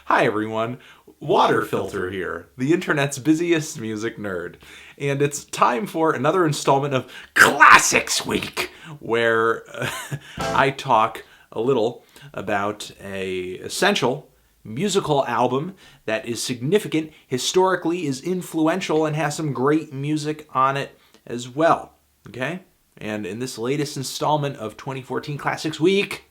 Hi everyone, Water Filter here, the internet's busiest music nerd. And it's time for another installment of Classics Week, where I talk a little about a essential musical album that is significant, historically is influential, and has some great music on it as well. Okay? And in this latest installment of 2014 Classics Week,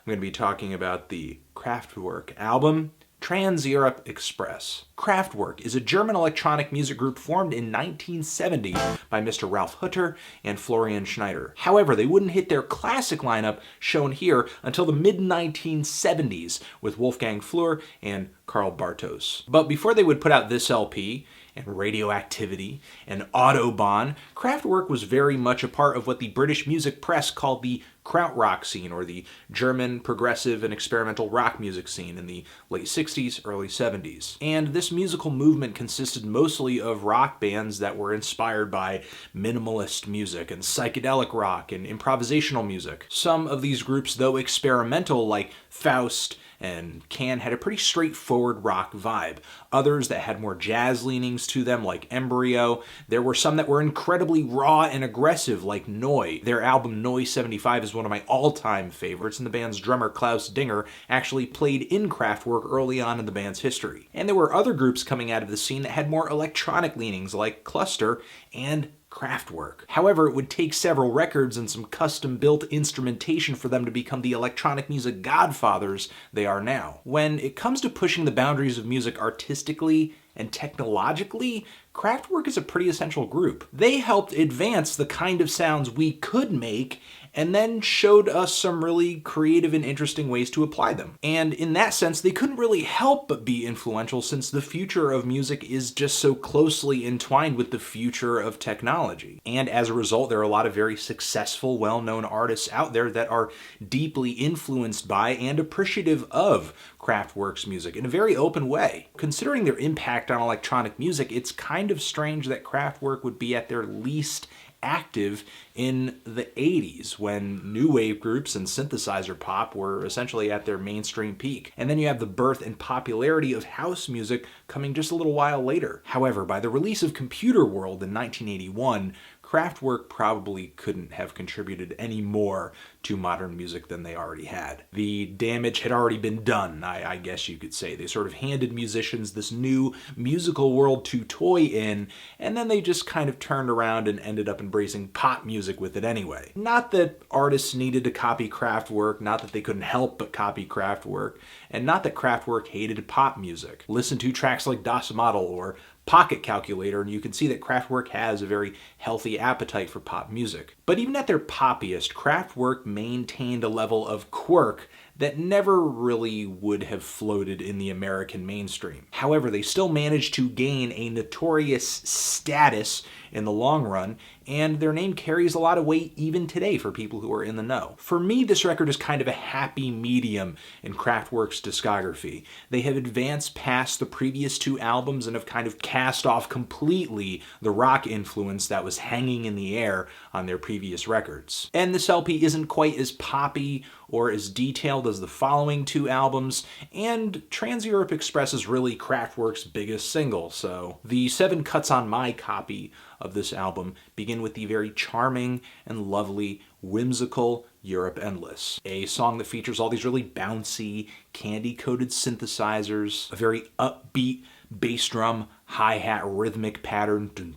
I'm going to be talking about the Kraftwerk album, Trans-Europe Express. Kraftwerk is a German electronic music group formed in 1970 by Mr. Ralf Hutter and Florian Schneider. However, they wouldn't hit their classic lineup, shown here, until the mid-1970s with Wolfgang Flür and Karl Bartos. But before they would put out this LP, and Radioactivity, and Autobahn, Kraftwerk was very much a part of what the British music press called the krautrock scene, or the German progressive and experimental rock music scene in the late 60s, early 70s. And this musical movement consisted mostly of rock bands that were inspired by minimalist music and psychedelic rock and improvisational music. Some of these groups, though experimental, like Faust and Can, had a pretty straightforward rock vibe. Others that had more jazz leanings to them, like Embryo. There were some that were incredibly raw and aggressive, like Neu. Their album Neu 75 is one of my all-time favorites, and the band's drummer Klaus Dinger actually played in Kraftwerk early on in the band's history. And there were other groups coming out of the scene that had more electronic leanings, like Cluster and Kraftwerk. However, it would take several records and some custom-built instrumentation for them to become the electronic music godfathers they are now. When it comes to pushing the boundaries of music artistically and technologically, Kraftwerk is a pretty essential group. They helped advance the kind of sounds we could make and then showed us some really creative and interesting ways to apply them. And in that sense, they couldn't really help but be influential, since the future of music is just so closely entwined with the future of technology. And as a result, there are a lot of very successful, well-known artists out there that are deeply influenced by and appreciative of Kraftwerk's music in a very open way. Considering their impact on electronic music, it's kind of strange that Kraftwerk would be at their least active in the 80s, when new wave groups and synthesizer pop were essentially at their mainstream peak. And then you have the birth and popularity of house music coming just a little while later. However, by the release of Computer World in 1981, Kraftwerk probably couldn't have contributed any more to modern music than they already had. The damage had already been done, I guess you could say. They sort of handed musicians this new musical world to toy in, and then they just kind of turned around and ended up embracing pop music with it anyway. Not that artists needed to copy Kraftwerk, not that they couldn't help but copy Kraftwerk, and not that Kraftwerk hated pop music. Listen to tracks like Das Model or Pocket Calculator, and you can see that Kraftwerk has a very healthy appetite for pop music. But even at their poppiest, Kraftwerk maintained a level of quirk that never really would have floated in the American mainstream. However, they still managed to gain a notorious status in the long run, and their name carries a lot of weight even today for people who are in the know. For me, this record is kind of a happy medium in Kraftwerk's discography. They have advanced past the previous two albums and have kind of cast off completely the rock influence that was hanging in the air on their previous records. And this LP isn't quite as poppy or as detailed as the following two albums, and Trans-Europe Express is really Kraftwerk's biggest single, so the 7 cuts on my copy of this album begin with the very charming and lovely, whimsical Europe Endless, a song that features all these really bouncy, candy-coated synthesizers, a very upbeat bass drum, hi-hat rhythmic pattern. There's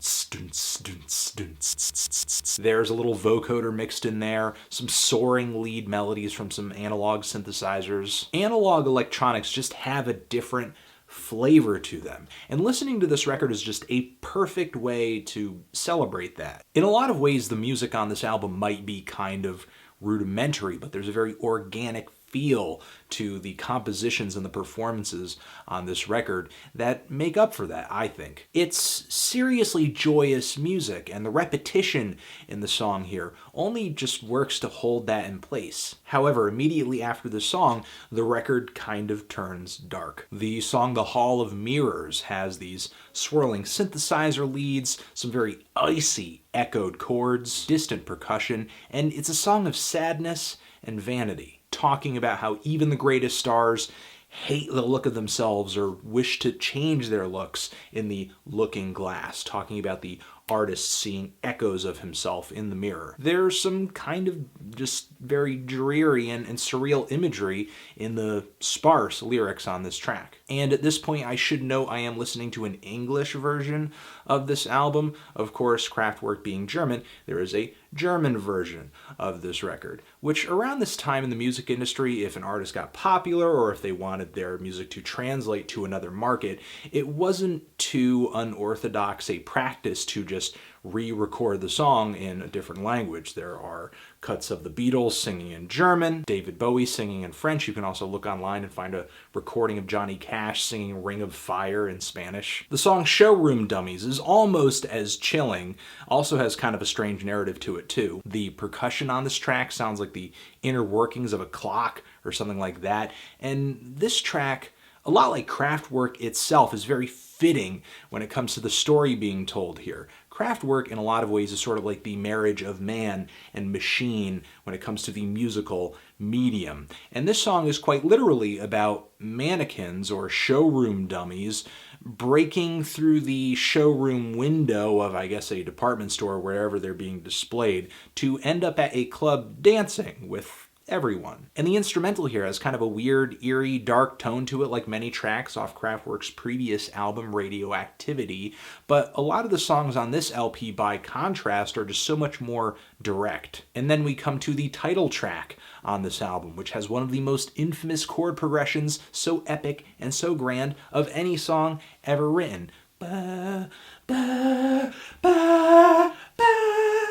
a little vocoder mixed in there, some soaring lead melodies from some analog synthesizers. Analog electronics just have a different flavor to them, and listening to this record is just a perfect way to celebrate that. In a lot of ways, the music on this album might be kind of rudimentary, but there's a very organic feel to the compositions and the performances on this record that make up for that, I think. It's seriously joyous music, and the repetition in the song here only just works to hold that in place. However, immediately after the song, the record kind of turns dark. The song The Hall of Mirrors has these swirling synthesizer leads, some very icy echoed chords, distant percussion, and it's a song of sadness and vanity. talking about how even the greatest stars hate the look of themselves or wish to change their looks in the looking glass, talking about the artist seeing echoes of himself in the mirror. There's some kind of just very dreary and surreal imagery in the sparse lyrics on this track. And at this point, I should note I am listening to an English version of this album. Of course, Kraftwerk being German, there is a German version of this record, which around this time in the music industry, if an artist got popular or if they wanted their music to translate to another market, it wasn't too unorthodox a practice to just re-record the song in a different language. There are cuts of the Beatles singing in German, David Bowie singing in French. You can also look online and find a recording of Johnny Cash singing Ring of Fire in Spanish. The song Showroom Dummies is almost as chilling, also has kind of a strange narrative to it too. The percussion on this track sounds like the inner workings of a clock or something like that, and this track, a lot like Kraftwerk itself, is very fitting when it comes to the story being told here. Kraftwerk, in a lot of ways, is sort of like the marriage of man and machine when it comes to the musical medium. And this song is quite literally about mannequins or showroom dummies breaking through the showroom window of, I guess, a department store, wherever they're being displayed, to end up at a club dancing with everyone. And the instrumental here has kind of a weird, eerie, dark tone to it, like many tracks off Kraftwerk's previous album, Radioactivity, but a lot of the songs on this LP, by contrast, are just so much more direct. And then we come to the title track on this album, which has one of the most infamous chord progressions, so epic and so grand, of any song ever written. Ba, ba, ba, ba.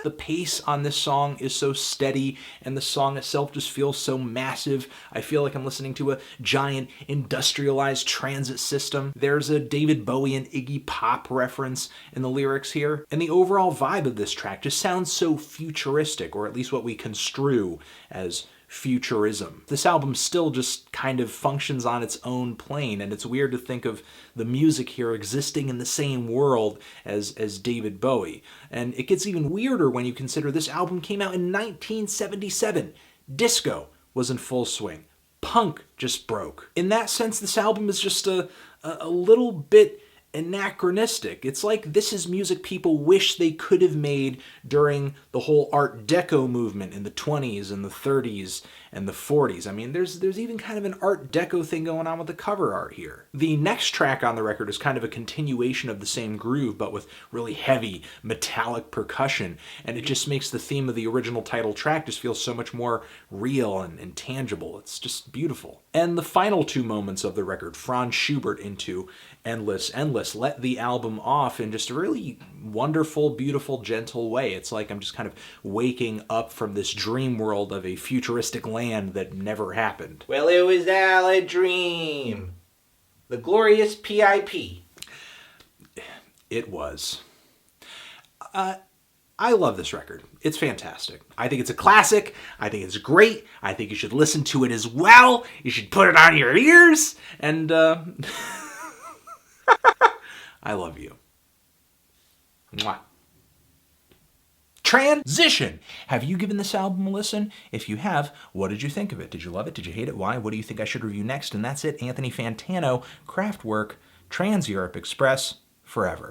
The pace on this song is so steady, and the song itself just feels so massive. I feel like I'm listening to a giant industrialized transit system. There's a David Bowie and Iggy Pop reference in the lyrics here, and the overall vibe of this track just sounds so futuristic, or at least what we construe as futurism. This album still just kind of functions on its own plane, and it's weird to think of the music here existing in the same world as David Bowie. And it gets even weirder when you consider this album came out in 1977. Disco was in full swing. Punk just broke. In that sense, this album is just a little bit anachronistic. It's like this is music people wish they could have made during the whole Art Deco movement in the 20s and the 30s and the 40s. I mean, there's even kind of an Art Deco thing going on with the cover art here. The next track on the record is kind of a continuation of the same groove, but with really heavy metallic percussion, and it just makes the theme of the original title track just feel so much more real and tangible. It's just beautiful. And the final two moments of the record, Franz Schubert into Endless, Endless, let the album off in just a really wonderful, beautiful, gentle way. It's like I'm just kind of waking up from this dream world of a futuristic land that never happened. Well, it was all a dream. The glorious PIP. It was. I love this record. It's fantastic. I think it's a classic. I think it's great. I think you should listen to it as well. You should put it on your ears. And, I love you. Mwah. Transition! Have you given this album a listen? If you have, what did you think of it? Did you love it? Did you hate it? Why? What do you think I should review next? And that's it. Anthony Fantano, Kraftwerk, Trans-Europe Express, forever.